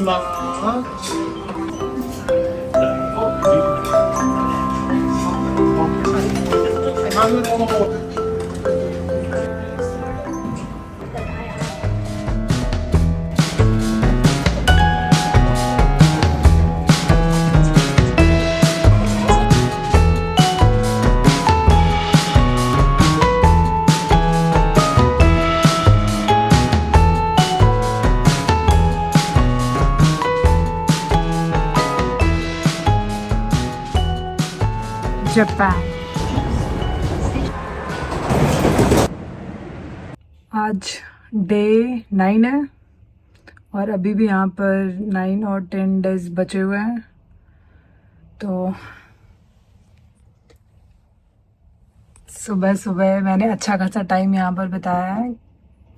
Japan. आज day 9 है और अभी भी यहाँ पर 9 और 10 डेज बचे हुए हैं। तो सुबह सुबह मैंने अच्छा खासा टाइम यहाँ पर बिताया है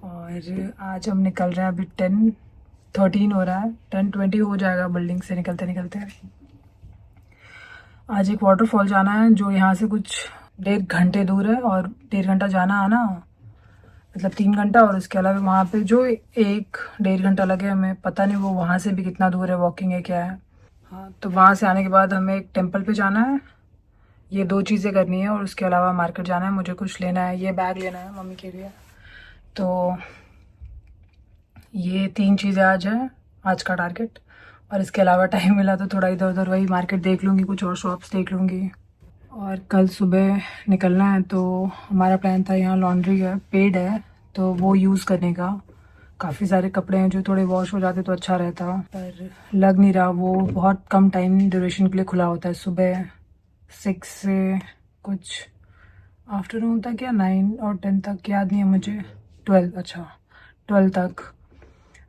और आज हम निकल रहे हैं। अभी 10:13 हो रहा है, 10:20 हो जाएगा बिल्डिंग से निकलते निकलते। आज एक वाटरफॉल जाना है जो यहाँ से कुछ 1.5 घंटे दूर है और 1.5 घंटा जाना आना, मतलब 3 घंटा। और उसके अलावा वहाँ पे जो 1-1.5 घंटा लगे हमें, पता नहीं वो वहाँ से भी कितना दूर है, वॉकिंग है क्या है। हाँ, तो वहाँ से आने के बाद हमें एक टेम्पल पे जाना है। ये 2 चीज़ें करनी है और उसके अलावा मार्केट जाना है, मुझे कुछ लेना है, ये बैग लेना है मम्मी के लिए। तो ये 3 चीज़ें आज है, आज का टारगेट। और इसके अलावा टाइम मिला तो थोड़ा इधर उधर वही मार्केट देख लूँगी, कुछ और शॉप्स देख लूँगी। और कल सुबह निकलना है तो हमारा प्लान था, यहाँ लॉन्ड्री है, पेड है, तो वो यूज़ करने का। काफ़ी सारे कपड़े हैं जो थोड़े वॉश हो जाते तो अच्छा रहता, पर लग नहीं रहा। वो बहुत कम टाइम ड्यूरेशन के लिए खुला होता है, सुबह 6 से कुछ आफ्टरनून तक या 9 और 10 तक, याद नहीं है मुझे। 12, अच्छा 12 तक।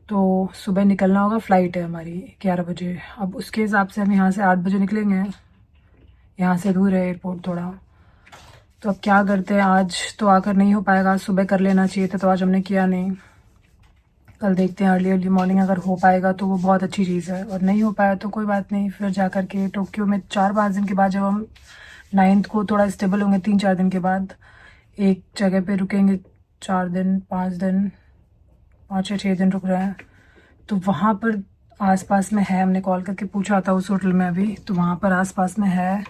तो सुबह निकलना होगा, फ़्लाइट है हमारी 11 बजे। अब उसके हिसाब से हम यहाँ से 8 बजे निकलेंगे। यहाँ से दूर है एयरपोर्ट थोड़ा। तो अब क्या करते हैं, आज तो आकर नहीं हो पाएगा, सुबह कर लेना चाहिए था, तो आज हमने किया नहीं। कल देखते हैं, अर्ली मॉर्निंग अगर हो पाएगा तो वो बहुत अच्छी चीज़ है, और नहीं हो पाया तो कोई बात नहीं। फिर जा कर के टोक्यो में 4-5 दिन के बाद, जब हम 9th को थोड़ा स्टेबल होंगे, 3-4 दिन के बाद एक जगह पे रुकेंगे, 4 दिन 5 दिन, 5 या 6 दिन रुक रहे हैं। तो वहाँ पर आसपास में है, हमने कॉल करके पूछा था उस होटल में अभी, तो वहाँ पर आसपास में है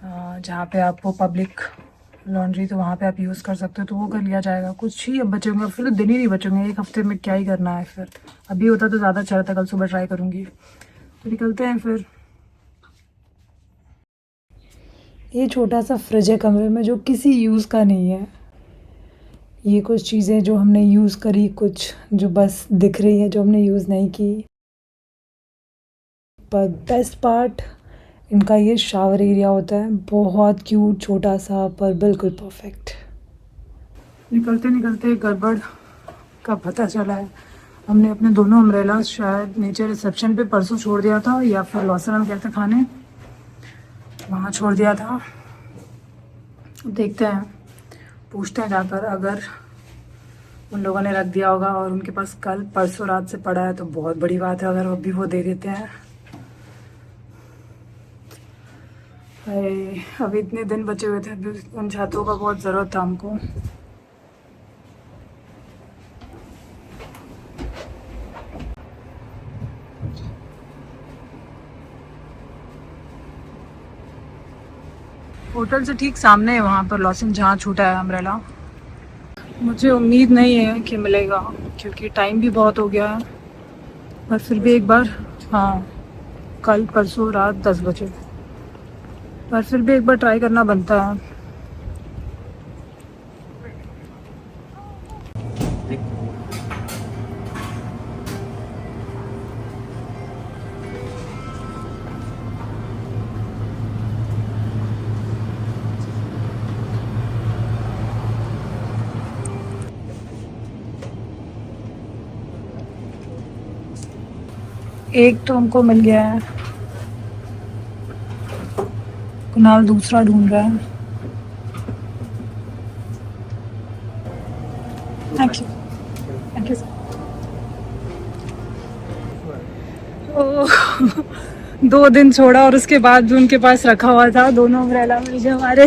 जहाँ पे आपको पब्लिक लॉन्ड्री, तो वहाँ पे आप यूज़ कर सकते हो, तो वो कर लिया जाएगा। कुछ ही अब बचेंगे, फिर तो दिन ही नहीं बचेंगे, 1 हफ्ते में क्या ही करना है। फिर अभी होता तो ज़्यादा अच्छा रहता, कल सुबह ट्राई करूँगी। तो निकलते हैं फिर। ये छोटा सा फ्रिज है कमरे में जो किसी यूज़ का नहीं है। ये कुछ चीज़ें जो हमने यूज़ करी, कुछ जो बस दिख रही है जो हमने यूज़ नहीं की। पर बेस्ट पार्ट इनका ये शावर एरिया होता है, बहुत क्यूट, छोटा सा, पर बिल्कुल परफेक्ट। निकलते निकलते गड़बड़ का पता चला है। हमने अपने दोनों अम्ब्रेला शायद नीचे रिसेप्शन पे परसों छोड़ दिया था, या फिर लॉसन हम कहते खाने वहाँ छोड़ दिया था। देखते हैं, पूछते हैं जाकर, अगर उन लोगों ने रख दिया होगा और उनके पास कल परसों रात से पड़ा है तो बहुत बड़ी बात है, अगर अभी वो दे देते हैं। अभी इतने दिन बचे हुए थे, उन छातों का बहुत ज़रूरत था हमको। होटल से ठीक सामने है वहाँ पर लॉसन, जहाँ छूटा है अम्ब्रेला। मुझे उम्मीद नहीं है कि मिलेगा, क्योंकि टाइम भी बहुत हो गया है। पर फिर भी एक बार, हाँ कल परसों रात 10 बजे, पर फिर भी एक बार ट्राई करना बनता है। एक तो हमको मिल गया है, कुणाल दूसरा ढूंढ रहा है। Thank you, thank you sir. 2 दिन छोड़ा और उसके बाद भी उनके पास रखा हुआ था दोनों अम्ब्रेला मुझे हमारे।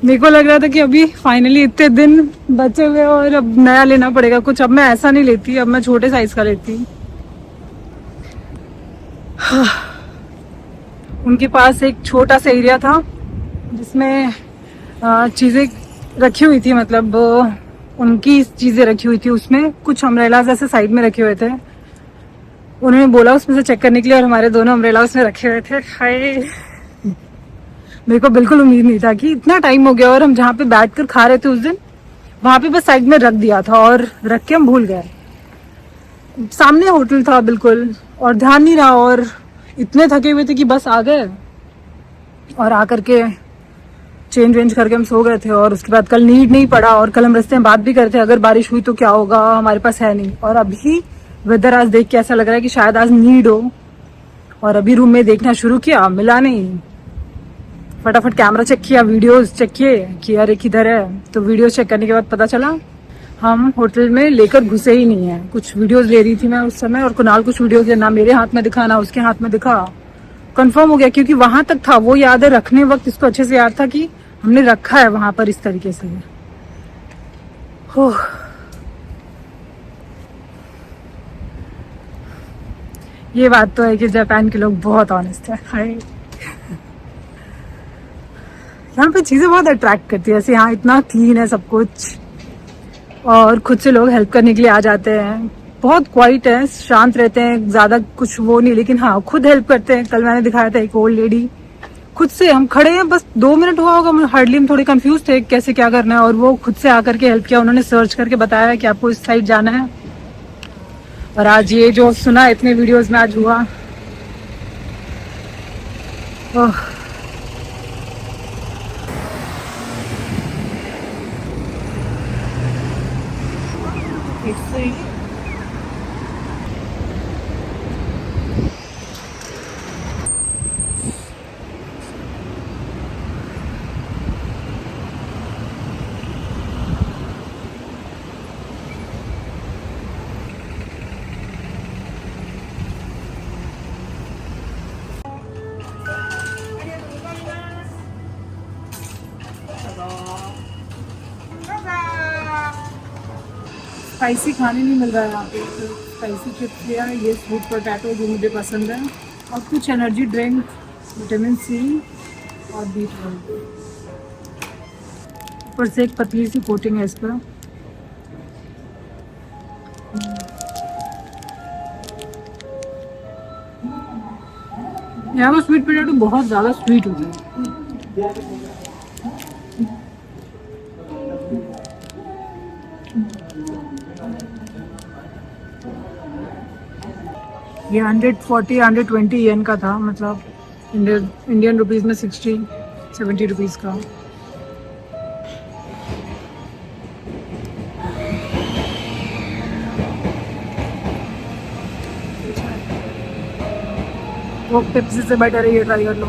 मेरे को लग रहा था कि अभी फाइनली इतने दिन बचे हुए और अब नया लेना पड़ेगा कुछ। अब मैं ऐसा नहीं लेती, अब मैं छोटे साइज का लेती। उनके पास एक छोटा सा एरिया था जिसमें चीज़ें रखी हुई थी, मतलब उनकी चीज़ें रखी हुई थी, उसमें कुछ अम्ब्रेलाज ऐसे साइड में रखे हुए थे। उन्होंने बोला उसमें से चेक करने के लिए और हमारे दोनों अम्ब्रेला उसमें रखे हुए थे। हाय, मेरे को बिल्कुल उम्मीद नहीं था कि इतना टाइम हो गया और हम जहाँ पे बैठ कर खा रहे थे उस दिन वहां पे बस साइड में रख दिया था और रख के हम भूल गए। सामने होटल था बिल्कुल और ध्यान नहीं रहा और इतने थके हुए थे कि बस आ गए और आकर के चेंज वेंज करके हम सो गए थे। और उसके बाद कल नीड नहीं पड़ा और कल हम रास्ते में बात भी करते थे अगर बारिश हुई तो क्या होगा, हमारे पास है नहीं। और अभी वेदर आज देख के ऐसा लग रहा है कि शायद आज नीड हो। और अभी रूम में देखना शुरू किया, मिला नहीं। फटाफट कैमरा चेक किया, वीडियोस चेक किए कि यार एक किधर है। तो वीडियोस चेक करने के बाद पता चला हम होटल में लेकर घुसे ही नहीं है। कुछ वीडियोस ले रही थी मैं उस समय और कुणाल कुछ वीडियोस ना मेरे हाथ में दिखा ना उसके हाथ में दिखा। कंफर्म हो गया क्योंकि वहां तक था, वो याद है रखने वक्त इसको अच्छे से याद था कि हमने रखा है वहां पर इस तरीके से। ये बात तो है कि जापान के लोग बहुत ऑनेस्ट है। हाय, यहाँ पे चीजें बहुत अट्रैक्ट करती है। ऐसे यहाँ इतना क्लीन है सब कुछ और खुद से लोग हेल्प करने के लिए आ जाते हैं। बहुत क्वाइट है, शांत रहते हैं, ज्यादा कुछ वो नहीं, लेकिन हाँ खुद हेल्प करते हैं। कल मैंने दिखाया था एक ओल्ड लेडी खुद से, हम खड़े हैं बस 2 मिनट हुआ होगा हार्डली, हम थोड़े कंफ्यूज थे कैसे क्या करना है और वो खुद से आकर के हेल्प किया। उन्होंने सर्च करके बताया कि आपको इस साइड जाना है। और आज ये जो सुना इतने वीडियोस में आज हुआ। स्पाइसी खाने नहीं मिल रहा है यहाँ पे, तो स्पाइसी चिप्स लिया, ये स्वीट पोटैटो जो मुझे पसंद है और कुछ एनर्जी ड्रिंक, विटामिन सी और B12। ऊपर से एक पतली सी कोटिंग है इस पर। यहाँ पर स्वीट पोटैटो बहुत ज़्यादा स्वीट होता है। ये 140-120 येन का था, मतलब इंडियन रुपीज़ में 60-70 रुपीज़ का। वो पेप्सी से बेटर है, ये ट्राई कर लो।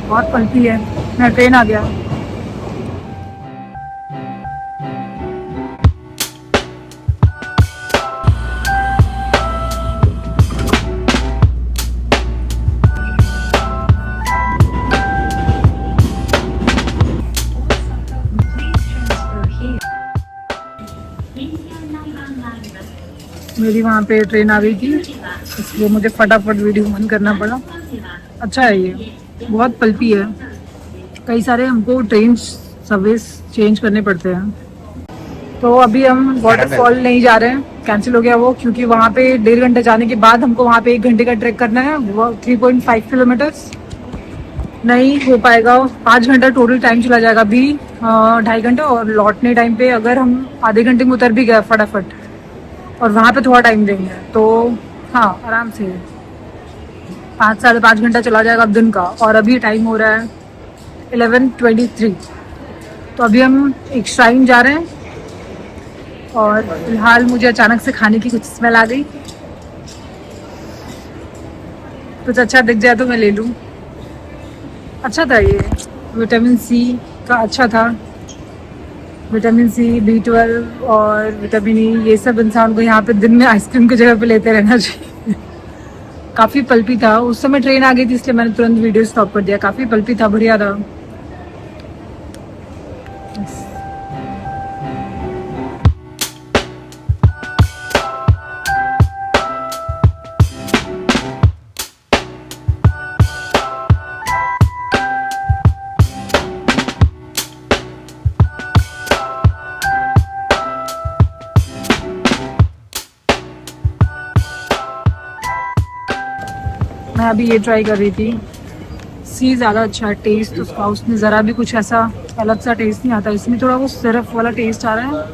बहुत पलटी है, मेरा ट्रेन आ गया। मेरी वहाँ पे ट्रेन आ गई थी इसलिए मुझे फटाफट वीडियो बंद करना पड़ा। अच्छा है, ये बहुत पल्पी है। कई सारे हमको ट्रेन सर्विस चेंज करने पड़ते हैं। तो अभी हम वाटरफॉल नहीं जा रहे हैं, कैंसिल हो गया वो, क्योंकि वहाँ पे 1.5 घंटे जाने के बाद हमको वहाँ पे 1 घंटे का ट्रैक करना है, वो 3.5 किलोमीटर्स नहीं हो पाएगा। 5 घंटा टोटल टाइम चला जाएगा अभी, 2.5 घंटे। और लौटने टाइम पे अगर हम आधे घंटे में उतर भी गए फटाफट और वहाँ पे थोड़ा टाइम देंगे तो हाँ आराम से 5-5.5 घंटा चला जाएगा दिन का। और अभी टाइम हो रहा है 11:23। तो अभी हम एक श्राइन जा रहे हैं और फिलहाल मुझे अचानक से खाने की कुछ स्मेल आ गई। कुछ अच्छा दिख जाए तो मैं ले लूँ। अच्छा था ये, विटामिन सी का अच्छा था। विटामिन सी, B12 और विटामिन ई, ये सब इंसान को यहाँ पे दिन में आइसक्रीम की जगह पे लेते रहना चाहिए। काफ़ी पल्पी था उस समय, ट्रेन आ गई थी इसलिए मैंने तुरंत वीडियो स्टॉप कर दिया। काफ़ी पल्पी था, बढ़िया था। मैं अभी ये ट्राई कर रही थी, सी ज़्यादा अच्छा है टेस्ट उसका, उसमें ज़रा भी कुछ ऐसा अलग सा टेस्ट नहीं आता, इसमें थोड़ा वो सिरप वाला टेस्ट आ रहा है,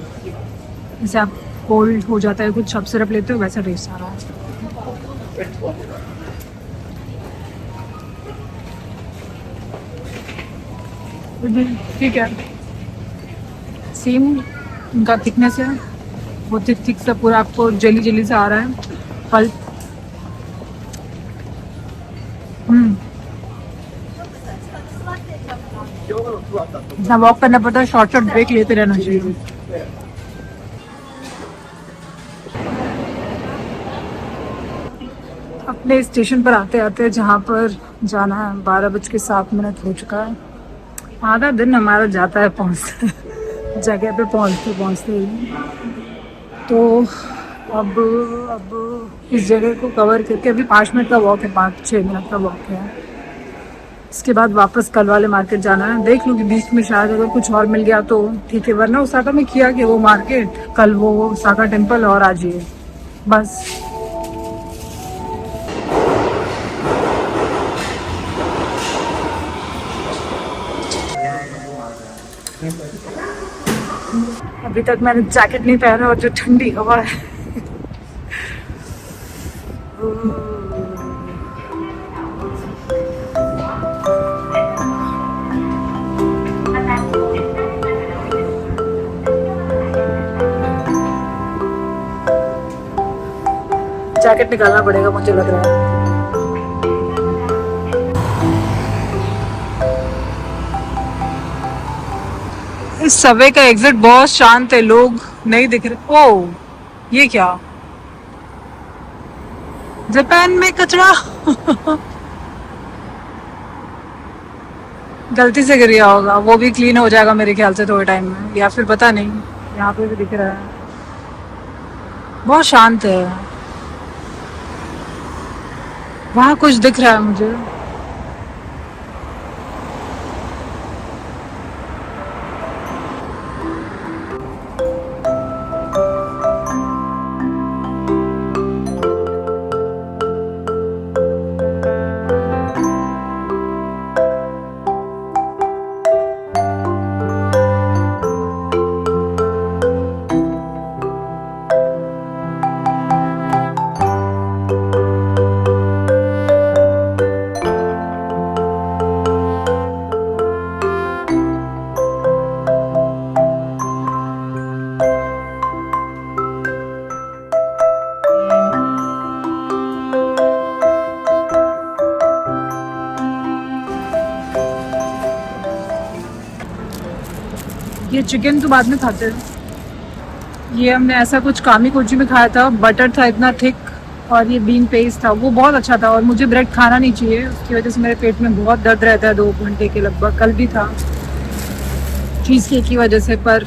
जैसे आप कोल्ड हो जाता है कुछ आप सिरप लेते हो वैसा टेस्ट आ रहा है। ठीक है, सेम उनका थिकनेस है, वो थिक थिक सा पूरा आपको जेली जेली सा आ रहा है फल। जहाँ वॉक करना पड़ता है शॉर्ट शॉर्ट ब्रेक लेते रहना चाहिए। अपने स्टेशन पर आते आते जहाँ पर जाना है 12:07 हो चुका है। आधा दिन हमारा जाता है पहुँचते जगह पे पहुँचते पहुँचते ही। तो अब इस जगह को कवर करके अभी 5 मिनट का वॉक है, 5-6 मिनट का वॉक है। इसके बाद वापस कल वाले मार्केट जाना है, देख लूँगी बीच में शायद अगर कुछ और मिल गया तो ठीक है, वरना ओसाका में किया कि वो मार्केट, कल वो ओसाका टेम्पल और आज ये बस। अभी तक मैंने जैकेट नहीं पहना और जो ठंडी हवा है जैकेट निकालना पड़ेगा मुझे लग रहा है। इस सबवे का एग्जिट बहुत शांत है, लोग नहीं दिख रहे। ओ ये क्या, जापान में कचरा गलती से गिर गया होगा, वो भी क्लीन हो जाएगा मेरे ख्याल से थोड़े टाइम में, या फिर पता नहीं। यहाँ पे भी दिख रहा है, बहुत शांत है। वहाँ कुछ दिख रहा है मुझे। ये चिकन तो बाद में खाते हैं। ये हमने ऐसा कुछ कामी कोची में खाया था, बटर था इतना थिक, और ये बीन पेस्ट था, वो बहुत अच्छा था। और मुझे ब्रेड खाना नहीं चाहिए, उसकी वजह से मेरे पेट में बहुत दर्द रहता है 2 घंटे के लगभग, कल भी था चीज़ केक की वजह से। पर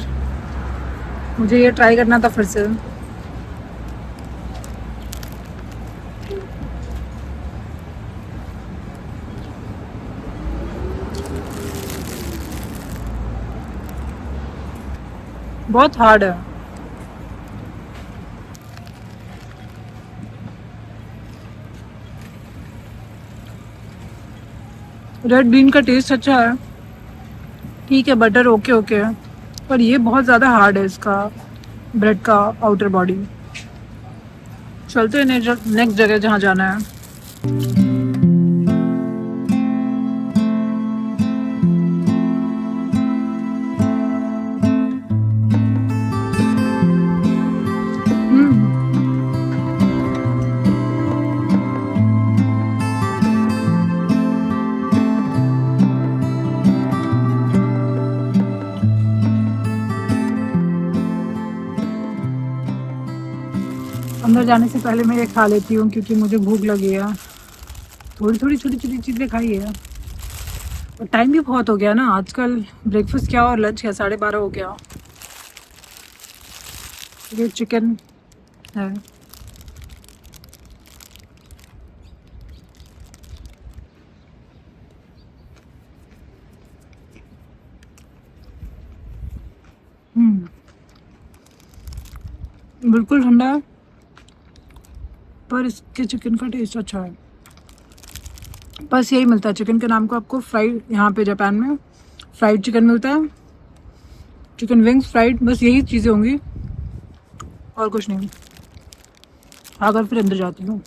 मुझे ये ट्राई करना था फिर से। बहुत हार्ड है। रेड बीन का टेस्ट अच्छा है, ठीक है, बटर ओके ओके है, पर ये बहुत ज़्यादा हार्ड है इसका ब्रेड का आउटर बॉडी। चलते हैं नेक्स्ट जगह जहाँ जाना है। अंदर जाने से पहले मैं ये खा लेती हूँ क्योंकि मुझे भूख लगी है। थोड़ी थोड़ी छोटी छोटी चीज़ें खाई है, और टाइम भी बहुत हो गया ना आजकल। ब्रेकफास्ट क्या और लंच क्या, 12:30 हो गया। ये चिकन है। बिल्कुल ठंडा है, पर इसके चिकन का टेस्ट अच्छा है। बस यही मिलता है चिकन के नाम को आपको फ्राइड, यहाँ पे जापान में फ्राइड चिकन मिलता है, चिकन विंग्स फ्राइड, बस यही चीज़ें होंगी और कुछ नहीं। अगर फिर अंदर जाती हूँ।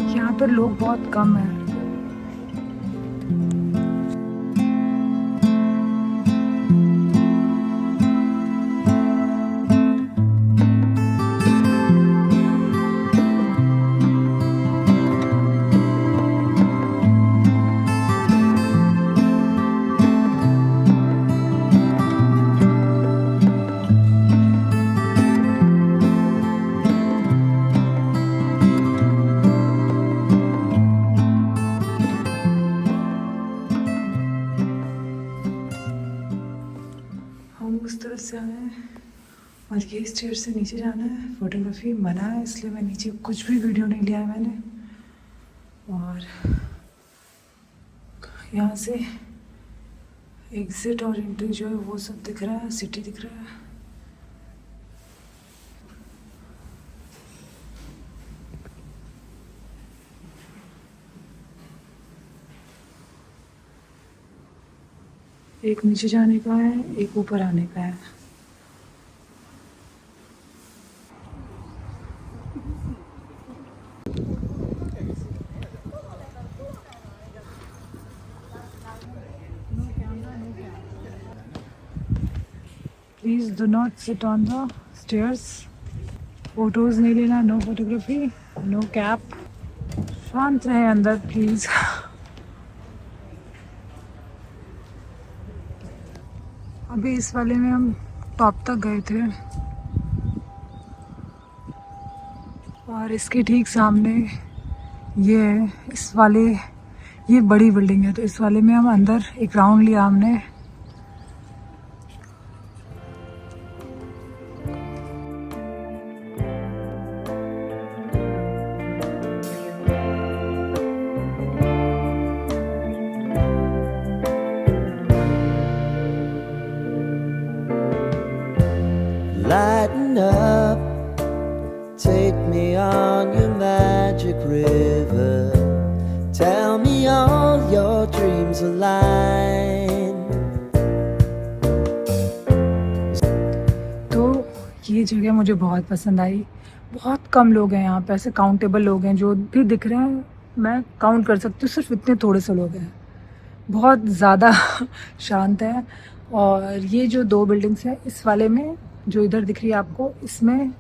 यहाँ पर लोग बहुत कम हैं। हम उस तरफ से आए हैं और ये स्टेयर से नीचे जाना है। फोटोग्राफी मना है, इसलिए मैं नीचे कुछ भी वीडियो नहीं लिया है मैंने। और यहाँ से एग्जिट और एंट्री जो है वो सब दिख रहा है, सिटी दिख रहा है। एक नीचे जाने का है, एक ऊपर आने का है। Please do not sit on the stairs. Photos नहीं लेना, नो फोटोग्राफी, नो कैप। शांत रहे अंदर प्लीज़। अभी इस वाले में हम टॉप तक गए थे और इसके ठीक सामने ये है, इस वाले ये बड़ी बिल्डिंग है, तो इस वाले में हम अंदर एक राउंड लिया हमने। Lighten up, take me on your magic river. Tell me all your dreams align. तो ये जगह मुझे बहुत पसंद आई। बहुत कम लोग हैं यहाँ पे, ऐसे काउंटेबल लोग हैं जो भी दिख रहे हैं, मैं काउंट कर सकती हूँ, सिर्फ इतने थोड़े से लोग हैं। बहुत ज़्यादा शांत है। और ये जो 2 बिल्डिंग्स हैं, इस वाले में जो इधर दिख रही है आपको, इसमें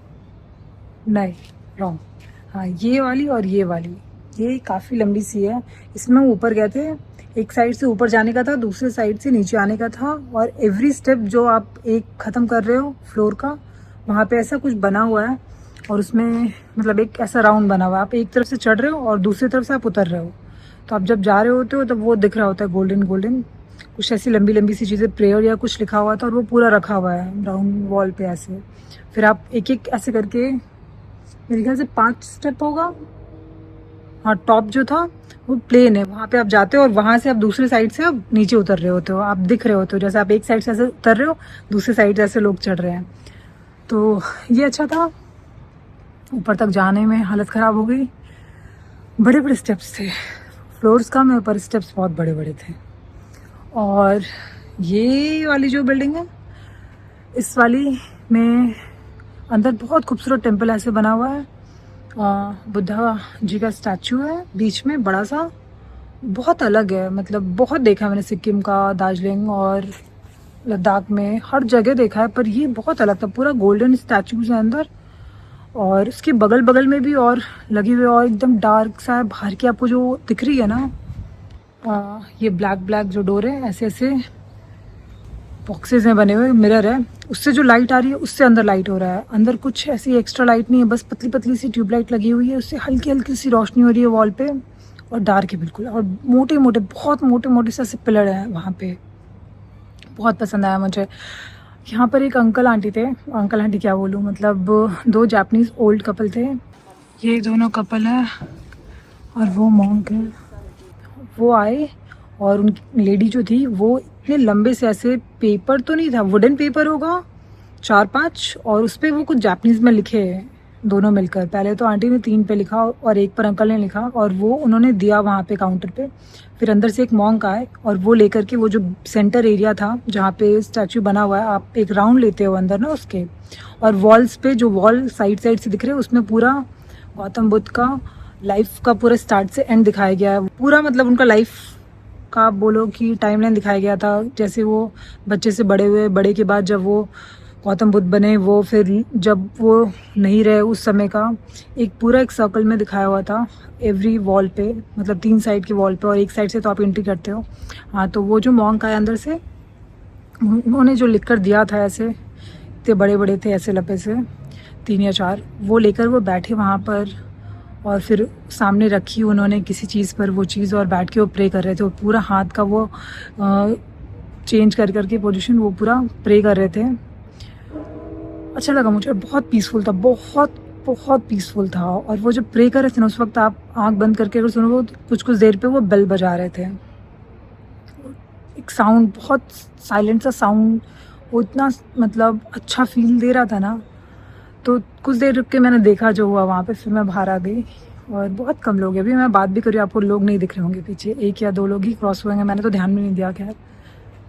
नहीं, रॉन्ग, हाँ ये वाली और ये वाली, ये काफ़ी लंबी सी है। इसमें ऊपर गए थे, एक साइड से ऊपर जाने का था, दूसरे साइड से नीचे आने का था, और एवरी स्टेप जो आप एक ख़त्म कर रहे हो फ्लोर का, वहाँ पे ऐसा कुछ बना हुआ है, और उसमें मतलब एक ऐसा राउंड बना हुआ है, आप एक तरफ से चढ़ रहे हो और दूसरी तरफ से आप उतर रहे हो, तो आप जब जा रहे होते हो तब वो दिख रहा होता है गोल्डन गोल्डन, कुछ ऐसी लंबी लंबी सी चीज़ें, प्रेयर या कुछ लिखा हुआ था, और वो पूरा रखा हुआ है राउंड वॉल पे ऐसे। फिर आप एक एक ऐसे करके, मेरे ख्याल से 5 स्टेप होगा, हाँ टॉप जो था वो प्लेन है, वहाँ पे आप जाते हो और वहाँ से आप दूसरे साइड से आप नीचे उतर रहे होते हो, आप दिख रहे होते हो, जैसे आप एक साइड से ऐसे उतर रहे हो, दूसरे साइड से ऐसे लोग चढ़ रहे हैं। तो ये अच्छा था। ऊपर तक जाने में हालत ख़राब हो गई, बड़े बड़े स्टेप्स थे, फ्लोर्स कम है पर स्टेप्स बहुत बड़े बड़े थे। और ये वाली जो बिल्डिंग है, इस वाली में अंदर बहुत खूबसूरत टेम्पल ऐसे बना हुआ है, बुद्धा जी का स्टैचू है बीच में बड़ा सा, बहुत अलग है, मतलब बहुत देखा है मैंने, सिक्किम का, दार्जिलिंग और लद्दाख में हर जगह देखा है, पर ये बहुत अलग था, पूरा गोल्डन स्टैचूज है अंदर, और उसके बगल बगल में भी और लगी हुई, और एकदम डार्क सा है। बाहर की आपको जो दिख रही है ना, ये ब्लैक ब्लैक जो डोर है, ऐसे ऐसे बॉक्सेस में बने हुए, मिरर है, उससे जो लाइट आ रही है उससे अंदर लाइट हो रहा है। अंदर कुछ ऐसी एक्स्ट्रा लाइट नहीं है, बस पतली पतली सी ट्यूबलाइट लगी हुई है, उससे हल्की हल्की सी रोशनी हो रही है वॉल पे, और डार्क है बिल्कुल, और मोटे मोटे, बहुत मोटे मोटे से ऐसे पिलर हैं वहाँ पे। बहुत पसंद आया मुझे। यहाँ पर एक अंकल आंटी थे, अंकल आंटी क्या बोलूँ, मतलब 2 जापानीज़ ओल्ड कपल थे, ये दोनों कपल है और वो मॉन्क है। वो आए और उन लेडी जो थी वो इतने लंबे से ऐसे, पेपर तो नहीं था, वुडन पेपर होगा 4-5, और उस पर वो कुछ जापानीज़ में लिखे हैं दोनों मिलकर। पहले तो आंटी ने 3 पे लिखा और एक पर अंकल ने लिखा, और वो उन्होंने दिया वहाँ पे काउंटर पे। फिर अंदर से एक मॉन्क आए और वो लेकर के, वो जो सेंटर एरिया था जहाँ पे स्टैचू बना हुआ है, आप एक राउंड लेते हो अंदर ना उसके, और वॉल्स पे जो वॉल साइड साइड से दिख रहे हैं उसमें पूरा गौतम बुद्ध का लाइफ का पूरा स्टार्ट से एंड दिखाया गया है, पूरा मतलब उनका लाइफ का आप बोलो कि टाइमलाइन दिखाया गया था, जैसे वो बच्चे से बड़े हुए, बड़े के बाद जब वो गौतम बुद्ध बने, वो फिर जब वो नहीं रहे उस समय का, एक पूरा एक सर्कल में दिखाया हुआ था एवरी वॉल पे, मतलब 3 साइड की वॉल पे, और एक साइड से तो आप एंट्री करते हो। हाँ, तो वो जो मॉन्क आए अंदर से, उन्होंने जो लिख कर दिया था ऐसे, इतने बड़े बड़े थे ऐसे लपे से, 3 या 4, वो लेकर वो बैठे वहाँ पर, और फिर सामने रखी उन्होंने किसी चीज़ पर वो चीज़, और बैठ के वो प्रे कर रहे थे, वो पूरा हाथ का वो चेंज कर करके पोजीशन, वो पूरा प्रे कर रहे थे। अच्छा लगा मुझे, बहुत पीसफुल था, बहुत बहुत पीसफुल था। और वो जब प्रे कर रहे थे ना, उस वक्त आप आंख बंद करके अगर सुनो, वो कुछ कुछ देर पे वो बेल बजा रहे थे, एक साउंड, बहुत साइलेंट सा साउंड, वो इतना मतलब अच्छा फील दे रहा था ना। तो कुछ देर रुक के मैंने देखा जो हुआ वहाँ पे, फिर मैं बाहर आ गई। और बहुत कम लोग हैं, अभी मैं बात भी करी, आपको लोग नहीं दिख रहे होंगे पीछे, 1 या 2 लोग ही क्रॉस हुए हैं, मैंने तो ध्यान भी नहीं दिया। खैर,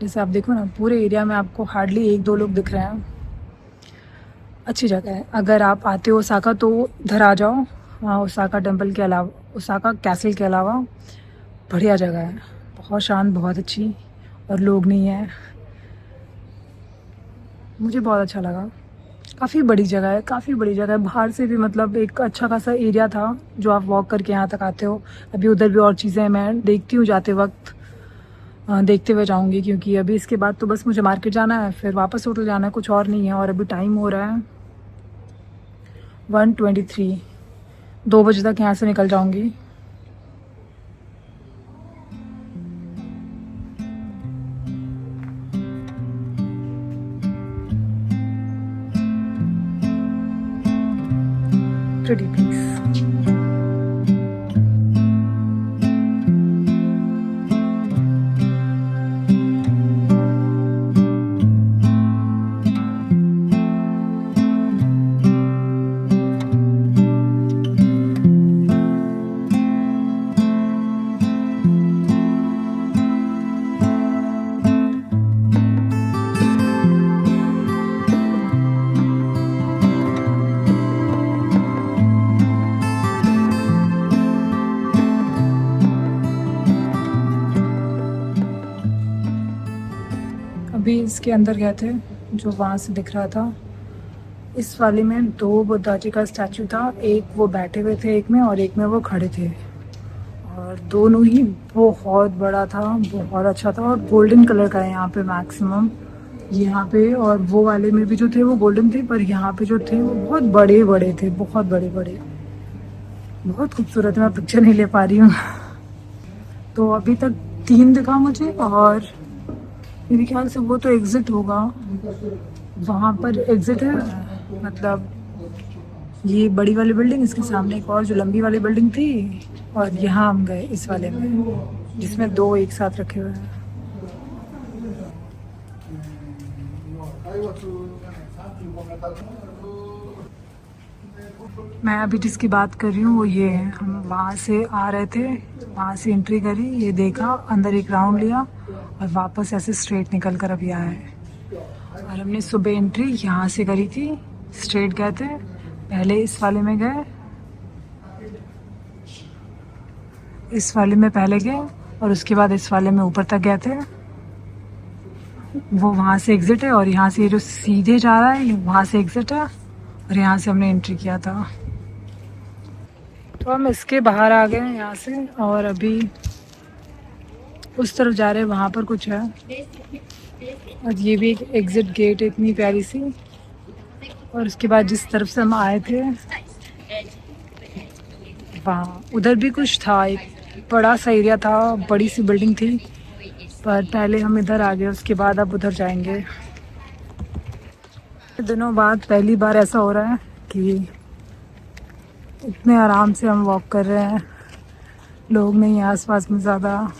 जैसे आप देखो ना, पूरे एरिया में आपको हार्डली 1-2 लोग दिख रहे हैं। अच्छी जगह है, अगर आप आते हो ओसाका तो इधर आ जाओ, वहाँ ओसाका टेम्पल के अलावा, ओसाका कैसल के अलावा बढ़िया जगह है, बहुत शांत, बहुत अच्छी, और लोग नहीं है। मुझे बहुत अच्छा लगा, काफ़ी बड़ी जगह है, काफ़ी बड़ी जगह है, बाहर से भी मतलब एक अच्छा खासा एरिया था जो आप वॉक करके यहाँ तक आते हो। अभी उधर भी और चीज़ें मैं देखती हूँ जाते वक्त, देखते हुए जाऊँगी, क्योंकि अभी इसके बाद तो बस मुझे मार्केट जाना है, फिर वापस होटल जाना है, कुछ और नहीं है। और अभी टाइम हो रहा है 1:23, 2 बजे तक यहाँ से निकल जाऊँगी। Pretty place. इसके अंदर गए थे जो वहाँ से दिख रहा था। इस वाले में 2 बुद्धा जी का स्टैचू था, एक वो बैठे हुए थे एक में और एक में वो खड़े थे, और दोनों ही बहुत बड़ा था, बहुत अच्छा था, और गोल्डन कलर का है यहाँ पे मैक्सिमम यहाँ पे। और वो वाले में भी जो थे वो गोल्डन थे, पर यहाँ पे जो थे वो बहुत बड़े बड़े थे, बहुत बड़े बड़े, बहुत खूबसूरत है। मैं पिक्चर नहीं ले पा रही हूँ। तो अभी तक 3 दिखा मुझे, और मेरे ख्याल से वो तो एग्ज़िट होगा, वहाँ पर एग्ज़िट है, मतलब ये बड़ी वाली बिल्डिंग, इसके सामने एक और जो लंबी वाली बिल्डिंग थी, और यहाँ हम गए इस वाले में जिसमें 2 एक साथ रखे हुए हैं। मैं अभी जिसकी बात कर रही हूँ वो ये है। हम वहाँ से आ रहे थे, वहाँ से एंट्री करी, ये देखा, अंदर एक राउंड लिया और वापस ऐसे स्ट्रेट निकल कर अभी आए। और हमने सुबह एंट्री यहाँ से करी थी, स्ट्रेट गए थे, पहले इस वाले में गए, इस वाले में पहले गए, और उसके बाद इस वाले में ऊपर तक गए थे। वो वहाँ से एग्ज़िट है, और यहाँ से ये जो सीधे जा रहा है वहाँ से एग्ज़िट है, और यहाँ से हमने एंट्री किया था। तो हम इसके बाहर आ गए हैं यहाँ से, और अभी उस तरफ जा रहे हैं, वहाँ पर कुछ है। और ये भी एक एग्ज़िट गेट है, इतनी प्यारी सी। और उसके बाद जिस तरफ से हम आए थे वहाँ उधर भी कुछ था, एक बड़ा सा एरिया था, बड़ी सी बिल्डिंग थी, पर पहले हम इधर आ गए, उसके बाद अब उधर जाएंगे। दिनों बाद पहली बार ऐसा हो रहा है कि इतने आराम से हम वॉक कर रहे हैं, लोग नहीं हैं आसपास में ज़्यादा।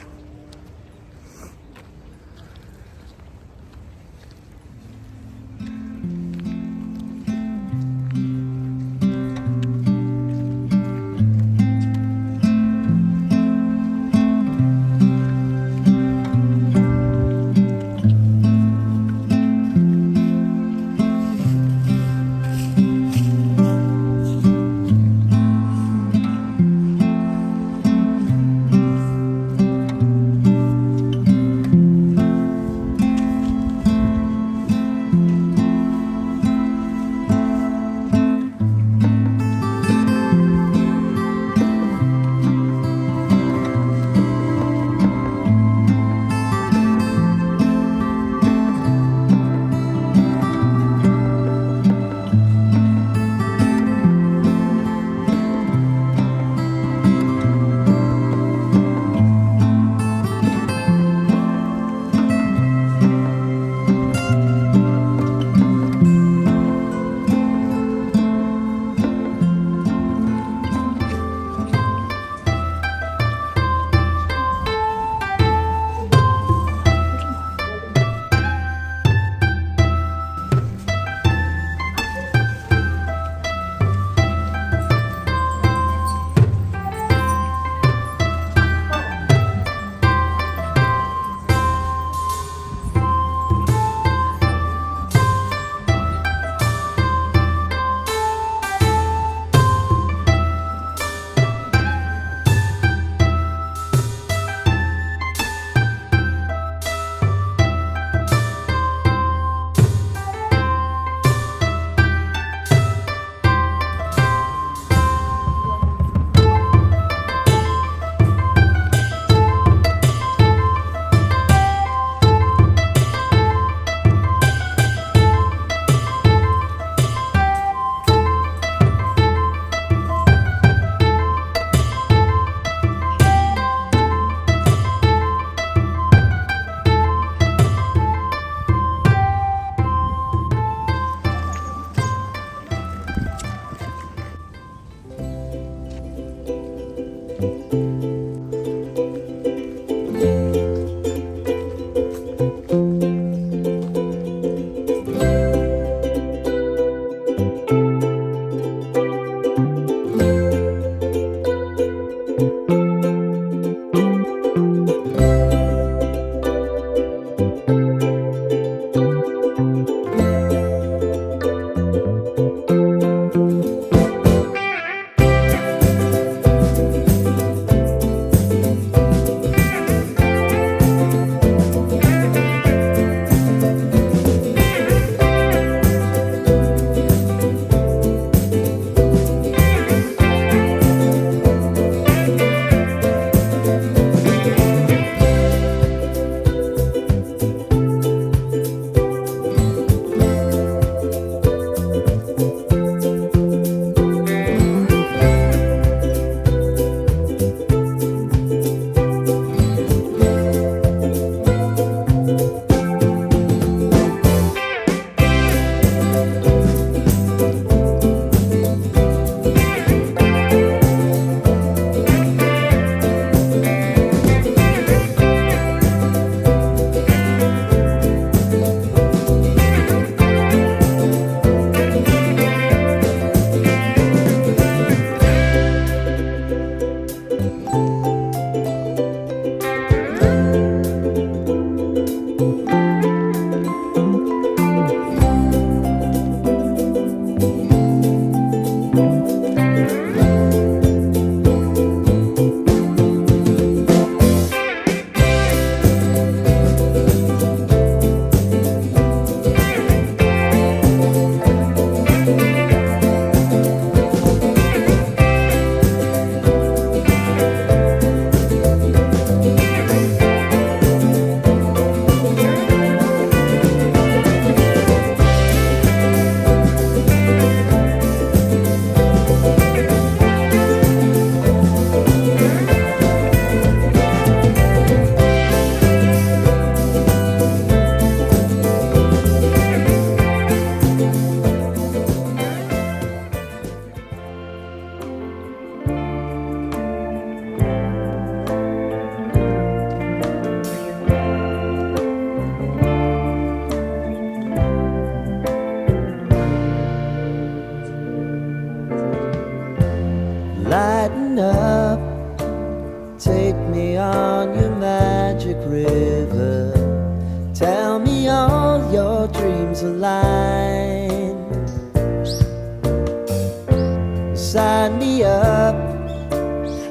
sign me up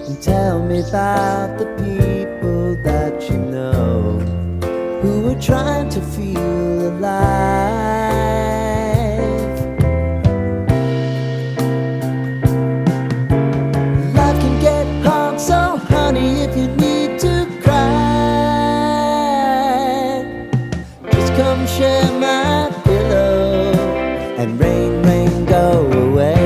and tell me about the people that you know who are trying to feel alive. Life can get hard, so honey, if you need to cry, just come share my pillow and rain, rain, go away.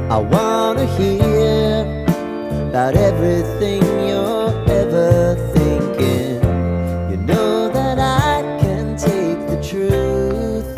I wanna hear about everything you're ever thinking. You know that I can take the truth.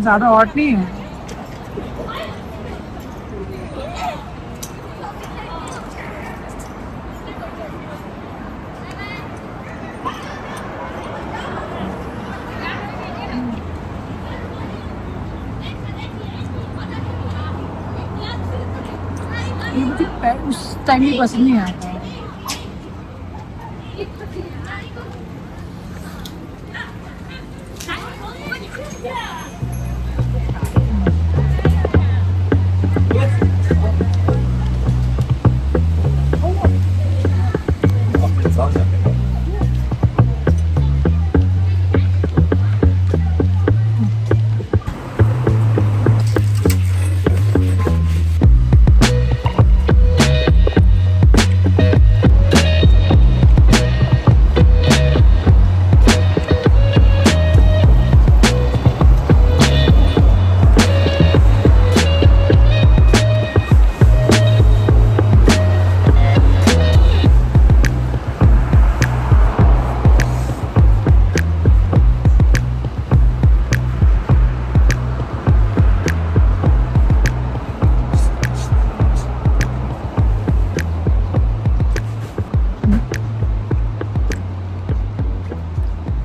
ज़्यादा hot नहीं है। ये मुझे उस time भी पसंद नहीं आता।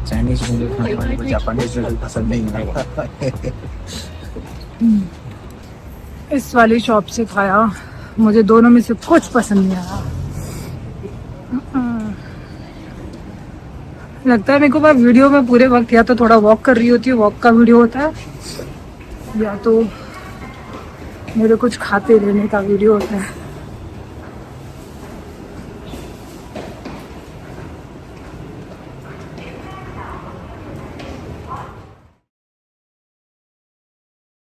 चाइनीज नूडल खाने वाले को जापानीज नूडल पसंद नहीं आता। इस वाली शॉप से खाया, मुझे दोनों में से कुछ पसंद नहीं आया। लगता है मेरे को वीडियो में पूरे वक्त या तो थोड़ा वॉक कर रही होती है, वॉक का वीडियो होता है, या तो मेरे कुछ खाते रहने का वीडियो होता है।